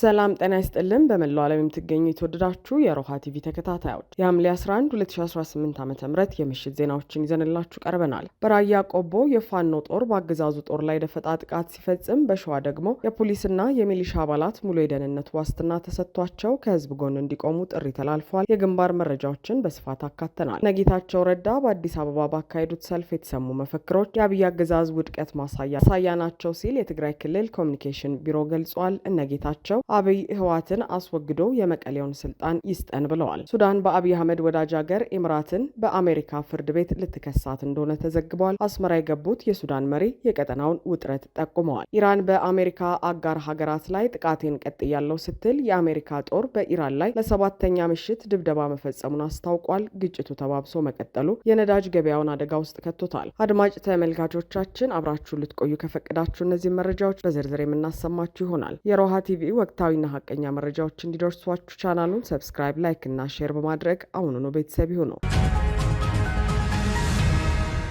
ሰላም ጤና ይስጥልን። በመላው ዓለም የምትገኙ የተወደዳችሁ የሮሃ ቲቪ ተከታታዮች የሐምሌ 11 2018 ዓ.ም የምሽት ዜናዎችን ይዘንላችሁ ቀርበናል። በራያ ቆቦ የፋኖ ጦር በአገዛዙ ጦር ላይ ደፈጣ ጥቃት ሲፈጽም፣ በሸዋ ደግሞ የፖሊስና የሚሊሻ አባላት ሙሉ የደህንነት ዋስትና ተሰጥቷቸው ከህዝብ ጎን እንዲቆሙ ጥሪ ተላልፏል። የግንባር መረጃዎችን በስፋት አካተናል። ጌታቸው ረዳ በአዲስ አበባ ባካሄዱት ሰልፍ የተሰሙ መፈክሮች የአብይ አገዛዝ ውድቀት ማሳያ ናቸው ሲል የትግራይ ክልል ኮሚኒኬሽን ቢሮ ገልጿል። ጌታቸው አብይ ህወሓትን አስወግዶ የመቀሌውን ስልጣን ይስጠን ብለዋል። ሱዳን በአብይ አህመድ ወዳጅ ሀገር ኤምራትን በአሜሪካ ፍርድ ቤት ልትከሳት እንደሆነ ተዘግቧል። አስመራ የገቡት የሱዳን መሪ የቀጠናውን ውጥረት ጠቁመዋል። ኢራን በአሜሪካ አጋር ሀገራት ላይ ጥቃቴን ቀጥያለሁ ስትል የአሜሪካ ጦር በኢራን ላይ ለሰባተኛ ምሽት ድብደባ መፈጸሙን አስታውቋል። ግጭቱ ተባብሶ መቀጠሉ የነዳጅ ገበያውን አደጋ ውስጥ ከቶታል። አድማጭ ተመልካቾቻችን አብራችሁ ልትቆዩ ከፈቀዳችሁ እነዚህ መረጃዎች በዝርዝር የምናሰማችሁ ይሆናል። የሮሃ ቲቪ ወቅታዊና ሀቀኛ መረጃዎች እንዲደርሷችሁ ቻናሉን ሰብስክራይብ፣ ላይክ እና ሼር በማድረግ አሁኑኑ ቤተሰብ ይሁኑ።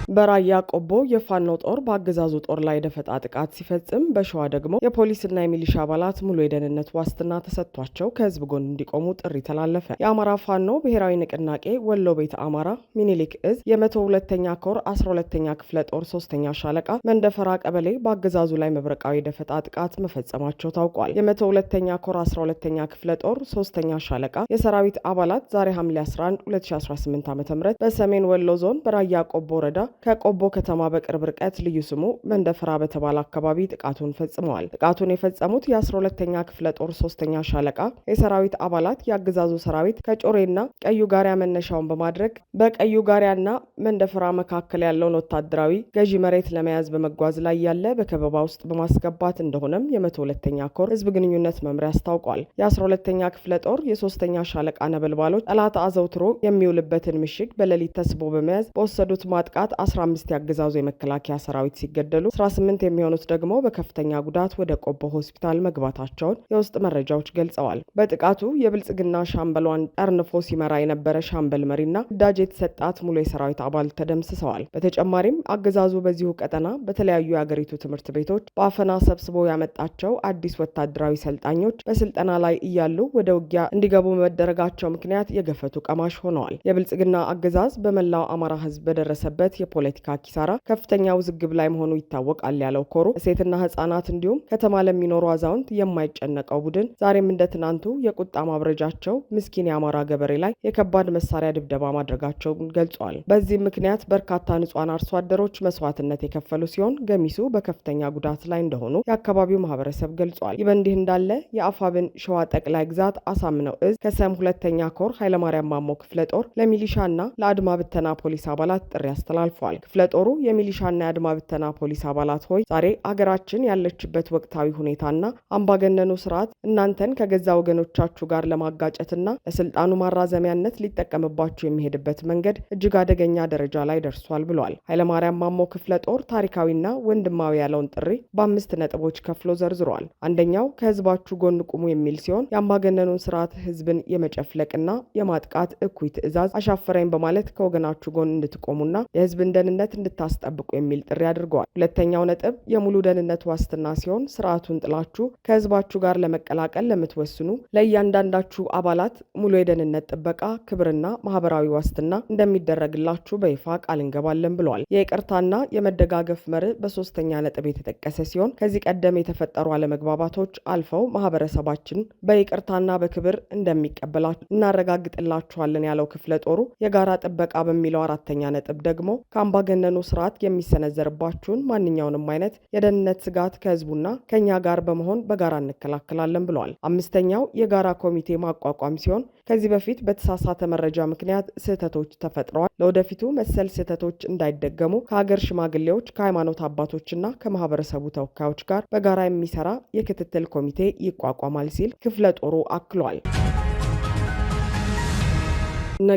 በራያ ቆቦ የፋኖ ጦር በአገዛዙ ጦር ላይ ደፈጣ ጥቃት ሲፈጽም፣ በሸዋ ደግሞ የፖሊስና የሚሊሻ አባላት ሙሉ የደህንነት ዋስትና ተሰጥቷቸው ከህዝብ ጎን እንዲቆሙ ጥሪ ተላለፈ። የአማራ ፋኖ ብሔራዊ ንቅናቄ ወሎ ቤተ አማራ ሚኒሊክ እዝ የ102ኛ ኮር 12ኛ ክፍለ ጦር 3ኛ ሻለቃ መንደፈራ ቀበሌ በአገዛዙ ላይ መብረቃዊ ደፈጣ ጥቃት መፈጸማቸው ታውቋል። የ102ኛ ኮር 12ኛ ክፍለ ጦር 3ኛ ሻለቃ የሰራዊት አባላት ዛሬ ሐምሌ 11 2018 ዓ.ም በሰሜን ወሎ ዞን በራያ ቆቦ ወረዳ ከቆቦ ከተማ በቅርብ ርቀት ልዩ ስሙ መንደፈራ በተባለ አካባቢ ጥቃቱን ፈጽመዋል። ጥቃቱን የፈጸሙት የ12ኛ ክፍለ ጦር 3ኛ ሻለቃ የሰራዊት አባላት የአገዛዙ ሰራዊት ከጮሬና ቀዩ ጋሪያ መነሻውን በማድረግ በቀዩ ጋሪያና መንደፈራ መካከል ያለውን ወታደራዊ ገዢ መሬት ለመያዝ በመጓዝ ላይ ያለ በከበባ ውስጥ በማስገባት እንደሆነም የ102ኛ ኮር ህዝብ ግንኙነት መምሪያ አስታውቋል። የ12ኛ ክፍለ ጦር የ3ኛ ሻለቃ ነበልባሎች ጠላት አዘውትሮ የሚውልበትን ምሽግ በሌሊት ተስቦ በመያዝ በወሰዱት ማጥቃት 15 ያገዛዙ የመከላከያ ሰራዊት ሲገደሉ 18 የሚሆኑት ደግሞ በከፍተኛ ጉዳት ወደ ቆቦ ሆስፒታል መግባታቸውን የውስጥ መረጃዎች ገልጸዋል። በጥቃቱ የብልጽግና ሻምበሏን ጠርንፎ ሲመራ የነበረ ሻምበል መሪና ግዳጅ የተሰጣት ሙሉ የሰራዊት አባል ተደምስሰዋል። በተጨማሪም አገዛዙ በዚሁ ቀጠና በተለያዩ የአገሪቱ ትምህርት ቤቶች በአፈና ሰብስቦ ያመጣቸው አዲስ ወታደራዊ ሰልጣኞች በስልጠና ላይ እያሉ ወደ ውጊያ እንዲገቡ በመደረጋቸው ምክንያት የገፈቱ ቀማሽ ሆነዋል። የብልጽግና አገዛዝ በመላው አማራ ህዝብ በደረሰበት የፖለቲካ ኪሳራ ከፍተኛ ውዝግብ ላይ መሆኑ ይታወቃል ያለው ኮሩ ሴትና ህጻናት እንዲሁም ከተማ ለሚኖሩ አዛውንት የማይጨነቀው ቡድን ዛሬም እንደ ትናንቱ የቁጣ ማብረጃቸው ምስኪን የአማራ ገበሬ ላይ የከባድ መሳሪያ ድብደባ ማድረጋቸውን ገልጿል። በዚህም ምክንያት በርካታ ንጹሃን አርሶ አደሮች መስዋዕትነት የከፈሉ ሲሆን ገሚሱ በከፍተኛ ጉዳት ላይ እንደሆኑ የአካባቢው ማህበረሰብ ገልጿል። ይህ በእንዲህ እንዳለ የአፋብን ሸዋ ጠቅላይ ግዛት አሳምነው እዝ ከሰም 2ኛ ኮር ኃይለማርያም ማሞ ክፍለ ጦር ለሚሊሻና ለአድማ ብተና ፖሊስ አባላት ጥሪ አስተላልፏል። ክፍለ ጦሩ የሚሊሻና የአድማ ብተና ፖሊስ አባላት ሆይ ዛሬ አገራችን ያለችበት ወቅታዊ ሁኔታና አምባገነኑ ስርዓት እናንተን ከገዛ ወገኖቻችሁ ጋር ለማጋጨትና ለስልጣኑ ማራዘሚያነት ሊጠቀምባችሁ የሚሄድበት መንገድ እጅግ አደገኛ ደረጃ ላይ ደርሷል ብሏል። ኃይለማርያም ማሞ ክፍለ ጦር ታሪካዊና ወንድማዊ ያለውን ጥሪ በ5 ነጥቦች ከፍሎ ዘርዝሯል። አንደኛው ከህዝባችሁ ጎን ቁሙ የሚል ሲሆን የአምባገነኑን ስርዓት ህዝብን የመጨፍለቅና የማጥቃት እኩይ ትዕዛዝ አሻፈረኝ በማለት ከወገናችሁ ጎን እንድትቆሙና የህዝብን ደህንነት እንድታስጠብቁ የሚል ጥሪ አድርገዋል። ሁለተኛው ነጥብ የሙሉ ደህንነት ዋስትና ሲሆን ስርዓቱን ጥላችሁ ከህዝባችሁ ጋር ለመቀላቀል ለምትወስኑ ለእያንዳንዳችሁ አባላት ሙሉ የደህንነት ጥበቃ፣ ክብርና ማህበራዊ ዋስትና እንደሚደረግላችሁ በይፋ ቃል እንገባለን ብለዋል። የይቅርታና የመደጋገፍ መርህ በሶስተኛ ነጥብ የተጠቀሰ ሲሆን ከዚህ ቀደም የተፈጠሩ አለመግባባቶች አልፈው ማህበረሰባችን በይቅርታና በክብር እንደሚቀበላችሁ እናረጋግጥላችኋለን ያለው ክፍለ ጦሩ የጋራ ጥበቃ በሚለው አራተኛ ነጥብ ደግሞ ከአምባገነኑ ስርዓት የሚሰነዘርባችሁን ማንኛውንም አይነት የደህንነት ስጋት ከህዝቡና ከኛ ጋር በመሆን በጋራ እንከላከላለን ብለዋል። አምስተኛው የጋራ ኮሚቴ ማቋቋም ሲሆን ከዚህ በፊት በተሳሳተ መረጃ ምክንያት ስህተቶች ተፈጥረዋል። ለወደፊቱ መሰል ስህተቶች እንዳይደገሙ ከሀገር ሽማግሌዎች፣ ከሃይማኖት አባቶችና ከማህበረሰቡ ተወካዮች ጋር በጋራ የሚሰራ የክትትል ኮሚቴ ይቋቋማል ሲል ክፍለ ጦሩ አክሏል።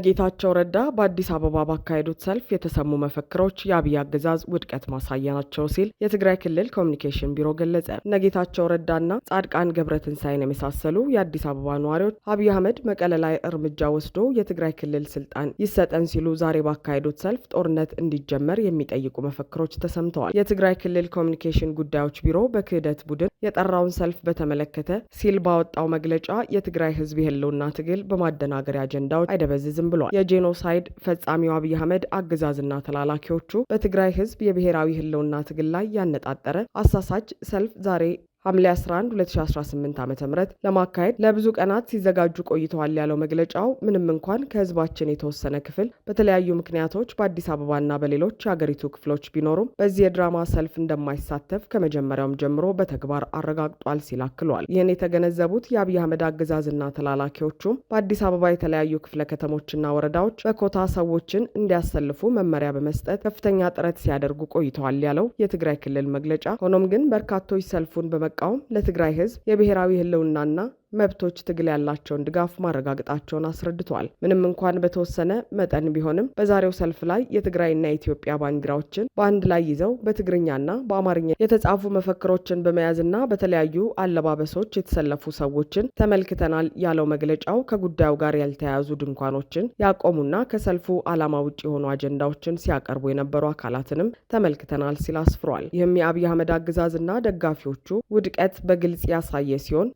ጌታቸው ረዳ በአዲስ አበባ ባካሄዱት ሰልፍ የተሰሙ መፈክሮች የአብይ አገዛዝ ውድቀት ማሳያ ናቸው ሲል የትግራይ ክልል ኮሚኒኬሽን ቢሮ ገለጸ። ጌታቸው ረዳና ጻድቃን ገብረትንሳኤን የመሳሰሉ የአዲስ አበባ ነዋሪዎች አብይ አህመድ መቀለ ላይ እርምጃ ወስዶ የትግራይ ክልል ስልጣን ይሰጠን ሲሉ ዛሬ ባካሄዱት ሰልፍ ጦርነት እንዲጀመር የሚጠይቁ መፈክሮች ተሰምተዋል። የትግራይ ክልል ኮሚኒኬሽን ጉዳዮች ቢሮ በክህደት ቡድን የጠራውን ሰልፍ በተመለከተ ሲል ባወጣው መግለጫ የትግራይ ህዝብ የህልውና ትግል በማደናገሪያ አጀንዳዎች አይደበዝዝም ብሏል። የጄኖሳይድ ፈጻሚው አብይ አህመድ አገዛዝና ተላላኪዎቹ በትግራይ ህዝብ የብሔራዊ ህልውና ትግል ላይ ያነጣጠረ አሳሳች ሰልፍ ዛሬ ሐምሌ 11 2018 ዓ.ም ለማካሄድ ለብዙ ቀናት ሲዘጋጁ ቆይተዋል ያለው መግለጫው ምንም እንኳን ከህዝባችን የተወሰነ ክፍል በተለያዩ ምክንያቶች በአዲስ አበባና በሌሎች የአገሪቱ ክፍሎች ቢኖሩም በዚህ የድራማ ሰልፍ እንደማይሳተፍ ከመጀመሪያውም ጀምሮ በተግባር አረጋግጧል ሲል አክሏል። ይህን የተገነዘቡት የአብይ አህመድ አገዛዝና ተላላኪዎቹም በአዲስ አበባ የተለያዩ ክፍለ ከተሞችና ወረዳዎች በኮታ ሰዎችን እንዲያሰልፉ መመሪያ በመስጠት ከፍተኛ ጥረት ሲያደርጉ ቆይተዋል ያለው የትግራይ ክልል መግለጫ ሆኖም ግን በርካቶች ሰልፉን በመቃወም ለትግራይ ህዝብ የብሔራዊ ህልውናና መብቶች ትግል ያላቸውን ድጋፍ ማረጋገጣቸውን አስረድተዋል። ምንም እንኳን በተወሰነ መጠን ቢሆንም በዛሬው ሰልፍ ላይ የትግራይና የኢትዮጵያ ባንዲራዎችን በአንድ ላይ ይዘው በትግርኛና በአማርኛ የተጻፉ መፈክሮችን በመያዝና በተለያዩ አለባበሶች የተሰለፉ ሰዎችን ተመልክተናል ያለው መግለጫው ከጉዳዩ ጋር ያልተያያዙ ድንኳኖችን ያቆሙና ከሰልፉ ዓላማ ውጭ የሆኑ አጀንዳዎችን ሲያቀርቡ የነበሩ አካላትንም ተመልክተናል ሲል አስፍሯል። ይህም የአብይ አህመድ አገዛዝና ደጋፊዎቹ ውድቀት በግልጽ ያሳየ ሲሆን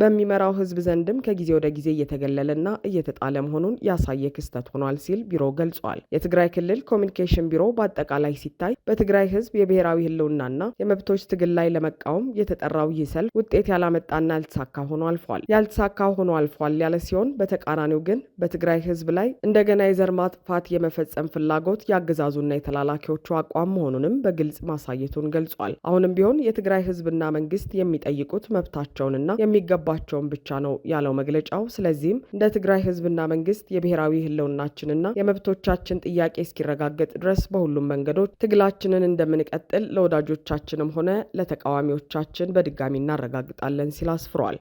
በሚመራው ህዝብ ዘንድም ከጊዜ ወደ ጊዜ እየተገለለና እየተጣለ መሆኑን ያሳየ ክስተት ሆኗል ሲል ቢሮ ገልጿል። የትግራይ ክልል ኮሚኒኬሽን ቢሮ በአጠቃላይ ሲታይ በትግራይ ህዝብ የብሔራዊ ህልውናና የመብቶች ትግል ላይ ለመቃወም የተጠራው ይህ ሰልፍ ውጤት ያላመጣና ያልተሳካ ሆኖ አልፏል ያለ ሲሆን በተቃራኒው ግን በትግራይ ህዝብ ላይ እንደገና የዘር ማጥፋት የመፈጸም ፍላጎት የአገዛዙና የተላላኪዎቹ አቋም መሆኑንም በግልጽ ማሳየቱን ገልጿል። አሁንም ቢሆን የትግራይ ህዝብና መንግስት የሚጠይቁት መብታቸውንና የሚገባቸውን ብቻ ነው ያለው መግለጫው። ስለዚህም እንደ ትግራይ ህዝብና መንግስት የብሔራዊ ህልውናችንና የመብቶቻችን ጥያቄ እስኪረጋገጥ ድረስ በሁሉም መንገዶች ትግላችንን እንደምንቀጥል ለወዳጆቻችንም ሆነ ለተቃዋሚዎቻችን በድጋሚ እናረጋግጣለን ሲል አስፍሯል።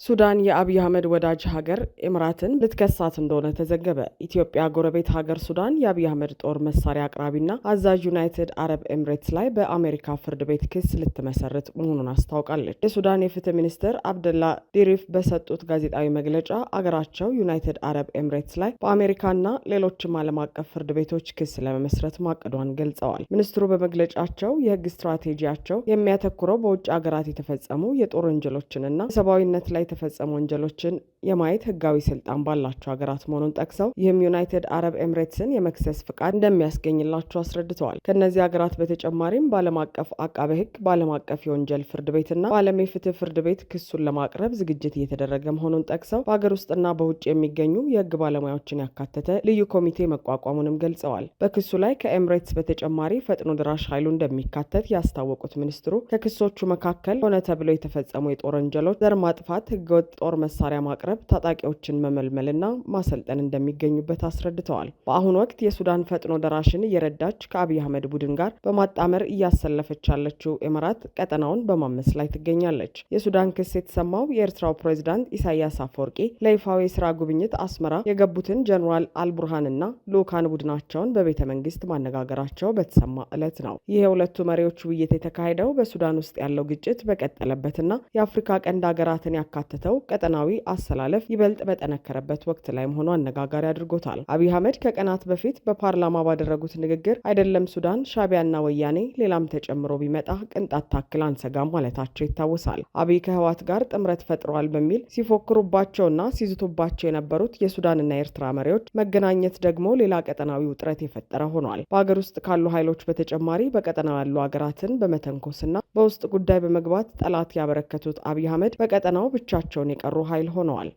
ሱዳን የአብይ አህመድ ወዳጅ ሀገር ኤምራትን ልትከሳት እንደሆነ ተዘገበ። ኢትዮጵያ ጎረቤት ሀገር ሱዳን የአብይ አህመድ ጦር መሳሪያ አቅራቢና አዛዥ ዩናይትድ አረብ ኤምሬትስ ላይ በአሜሪካ ፍርድ ቤት ክስ ልትመሰርት መሆኑን አስታውቃለች። የሱዳን የፍትህ ሚኒስትር አብደላ ዲሪፍ በሰጡት ጋዜጣዊ መግለጫ አገራቸው ዩናይትድ አረብ ኤምሬትስ ላይ በአሜሪካና ሌሎችም ዓለም አቀፍ ፍርድ ቤቶች ክስ ለመመስረት ማቀዷን ገልጸዋል። ሚኒስትሩ በመግለጫቸው የህግ ስትራቴጂያቸው የሚያተኩረው በውጭ ሀገራት የተፈጸሙ የጦር ወንጀሎችንና የሰብአዊነት ላይ የተፈጸሙ ወንጀሎችን የማየት ህጋዊ ስልጣን ባላቸው ሀገራት መሆኑን ጠቅሰው ይህም ዩናይትድ አረብ ኤምሬትስን የመክሰስ ፍቃድ እንደሚያስገኝላቸው አስረድተዋል። ከእነዚህ ሀገራት በተጨማሪም በዓለም አቀፍ አቃቤ ህግ፣ በዓለም አቀፍ የወንጀል ፍርድ ቤትና በዓለም የፍትህ ፍርድ ቤት ክሱን ለማቅረብ ዝግጅት እየተደረገ መሆኑን ጠቅሰው በሀገር ውስጥና በውጭ የሚገኙ የህግ ባለሙያዎችን ያካተተ ልዩ ኮሚቴ መቋቋሙንም ገልጸዋል። በክሱ ላይ ከኤምሬትስ በተጨማሪ ፈጥኖ ድራሽ ኃይሉ እንደሚካተት ያስታወቁት ሚኒስትሩ ከክሶቹ መካከል ሆነ ተብለው የተፈጸሙ የጦር ወንጀሎች፣ ዘር ማጥፋት፣ ህገወጥ ጦር መሳሪያ ማቅረብ፣ ታጣቂዎችን መመልመልና ማሰልጠን እንደሚገኙበት አስረድተዋል። በአሁኑ ወቅት የሱዳን ፈጥኖ ደራሽን እየረዳች ከአብይ አህመድ ቡድን ጋር በማጣመር እያሰለፈች ያለችው ኤምራት ቀጠናውን በማመስ ላይ ትገኛለች። የሱዳን ክስ የተሰማው የኤርትራው ፕሬዝዳንት ኢሳያስ አፈወርቂ ለይፋዊ የስራ ጉብኝት አስመራ የገቡትን ጀኔራል አልቡርሃንና ልኡካን ቡድናቸውን በቤተ መንግስት ማነጋገራቸው በተሰማ ዕለት ነው። ይህ የሁለቱ መሪዎች ውይይት የተካሄደው በሱዳን ውስጥ ያለው ግጭት በቀጠለበትና የአፍሪካ ቀንድ ሀገራትን ያካተተው ቀጠናዊ አሰላለፍ ይበልጥ በጠነከረበት ወቅት ላይ መሆኑ አነጋጋሪ አድርጎታል። አብይ አህመድ ከቀናት በፊት በፓርላማ ባደረጉት ንግግር አይደለም ሱዳን፣ ሻቢያና ወያኔ ሌላም ተጨምሮ ቢመጣ ቅንጣት ታክል አንሰጋም ማለታቸው ይታወሳል። አብይ ከህወሓት ጋር ጥምረት ፈጥረዋል በሚል ሲፎክሩባቸውና ሲዝቱባቸው የነበሩት የሱዳንና የኤርትራ መሪዎች መገናኘት ደግሞ ሌላ ቀጠናዊ ውጥረት የፈጠረ ሆኗል። በሀገር ውስጥ ካሉ ኃይሎች በተጨማሪ በቀጠናው ያሉ ሀገራትን በመተንኮስና በውስጥ ጉዳይ በመግባት ጠላት ያበረከቱት አብይ አህመድ በቀጠናው ብቻቸውን የቀሩ ኃይል ሆነዋል።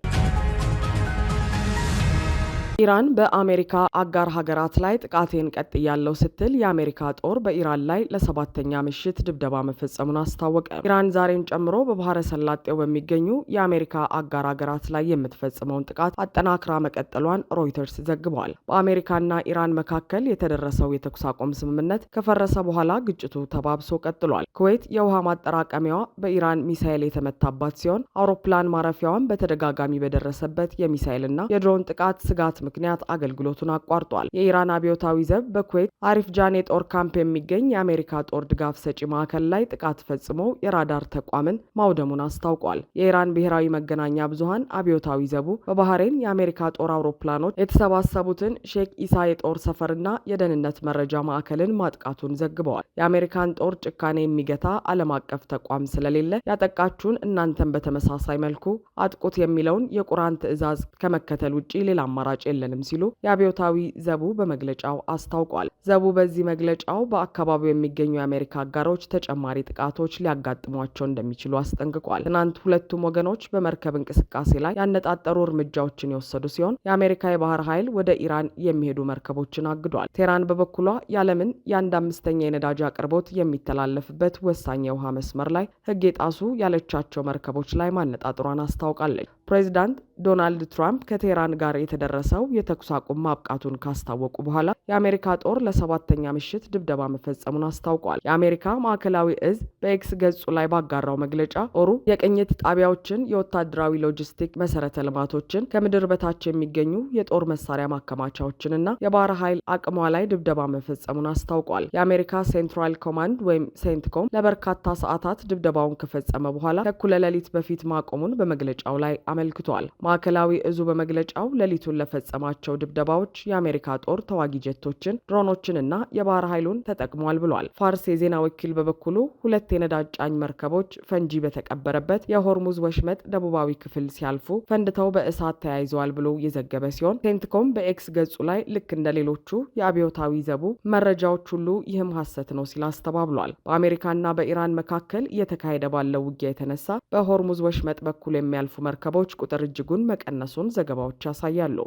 ኢራን በአሜሪካ አጋር ሀገራት ላይ ጥቃቴን ቀጥያለሁ ስትል የአሜሪካ ጦር በኢራን ላይ ለሰባተኛ ምሽት ድብደባ መፈጸሙን አስታወቀ። ኢራን ዛሬን ጨምሮ በባህረ ሰላጤው በሚገኙ የአሜሪካ አጋር ሀገራት ላይ የምትፈጽመውን ጥቃት አጠናክራ መቀጠሏን ሮይተርስ ዘግቧል። በአሜሪካና ኢራን መካከል የተደረሰው የተኩስ አቁም ስምምነት ከፈረሰ በኋላ ግጭቱ ተባብሶ ቀጥሏል። ኩዌት የውሃ ማጠራቀሚያዋ በኢራን ሚሳኤል የተመታባት ሲሆን አውሮፕላን ማረፊያዋን በተደጋጋሚ በደረሰበት የሚሳኤልና የድሮን ጥቃት ስጋት ምክንያት አገልግሎቱን አቋርጧል። የኢራን አብዮታዊ ዘብ በኩዌት አሪፍ ጃን የጦር ካምፕ የሚገኝ የአሜሪካ ጦር ድጋፍ ሰጪ ማዕከል ላይ ጥቃት ፈጽሞ የራዳር ተቋምን ማውደሙን አስታውቋል። የኢራን ብሔራዊ መገናኛ ብዙሃን አብዮታዊ ዘቡ በባህሬን የአሜሪካ ጦር አውሮፕላኖች የተሰባሰቡትን ሼክ ኢሳ የጦር ሰፈርና የደህንነት መረጃ ማዕከልን ማጥቃቱን ዘግበዋል። የአሜሪካን ጦር ጭካኔ የሚገታ ዓለም አቀፍ ተቋም ስለሌለ ያጠቃችሁን እናንተን በተመሳሳይ መልኩ አጥቁት የሚለውን የቁርአን ትዕዛዝ ከመከተል ውጪ ሌላ አማራጭ የለንም ሲሉ የአብዮታዊ ዘቡ በመግለጫው አስታውቋል። ዘቡ በዚህ መግለጫው በአካባቢው የሚገኙ የአሜሪካ አጋሮች ተጨማሪ ጥቃቶች ሊያጋጥሟቸው እንደሚችሉ አስጠንቅቋል። ትናንት ሁለቱም ወገኖች በመርከብ እንቅስቃሴ ላይ ያነጣጠሩ እርምጃዎችን የወሰዱ ሲሆን የአሜሪካ የባህር ኃይል ወደ ኢራን የሚሄዱ መርከቦችን አግዷል። ቴህራን በበኩሏ የዓለምን የ1/5 የነዳጅ አቅርቦት የሚተላለፍበት ወሳኝ የውሃ መስመር ላይ ሕግ የጣሱ ያለቻቸው መርከቦች ላይ ማነጣጠሯን አስታውቃለች። ፕሬዚዳንት ዶናልድ ትራምፕ ከቴህራን ጋር የተደረሰው የተኩስ አቁም ማብቃቱን ካስታወቁ በኋላ የአሜሪካ ጦር ለሰባተኛ ምሽት ድብደባ መፈጸሙን አስታውቋል። የአሜሪካ ማዕከላዊ እዝ በኤክስ ገጹ ላይ ባጋራው መግለጫ ጦሩ የቅኝት ጣቢያዎችን፣ የወታደራዊ ሎጂስቲክ መሰረተ ልማቶችን፣ ከምድር በታች የሚገኙ የጦር መሳሪያ ማከማቻዎችንና የባህር ኃይል አቅሟ ላይ ድብደባ መፈጸሙን አስታውቋል። የአሜሪካ ሴንትራል ኮማንድ ወይም ሴንትኮም ለበርካታ ሰዓታት ድብደባውን ከፈጸመ በኋላ ከእኩለ ሌሊት በፊት ማቆሙን በመግለጫው ላይ አመልክቷል። ማዕከላዊ እዙ በመግለጫው ሌሊቱን ለፈጸማቸው ድብደባዎች የአሜሪካ ጦር ተዋጊ ጀቶችን፣ ድሮኖችን እና የባህር ኃይሉን ተጠቅሟል ብሏል። ፋርስ የዜና ወኪል በበኩሉ 2 የነዳጅ ጫኝ መርከቦች ፈንጂ በተቀበረበት የሆርሙዝ ወሽመጥ ደቡባዊ ክፍል ሲያልፉ ፈንድተው በእሳት ተያይዘዋል ብሎ የዘገበ ሲሆን ሴንትኮም በኤክስ ገጹ ላይ ልክ እንደ ሌሎቹ የአብዮታዊ ዘቡ መረጃዎች ሁሉ ይህም ሐሰት ነው ሲል አስተባብሏል። በአሜሪካና በኢራን መካከል እየተካሄደ ባለው ውጊያ የተነሳ በሆርሙዝ ወሽመጥ በኩል የሚያልፉ መርከቦች ቁጥር እጅጉን መቀነሱን ዘገባዎች ያሳያሉ።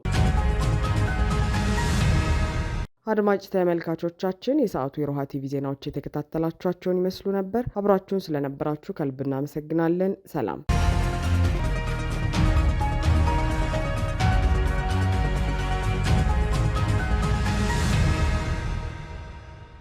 አድማጭ ተመልካቾቻችን የሰዓቱ የሮሃ ቲቪ ዜናዎች የተከታተላችኋቸውን ይመስሉ ነበር። አብራችሁን ስለነበራችሁ ከልብ እናመሰግናለን። ሰላም።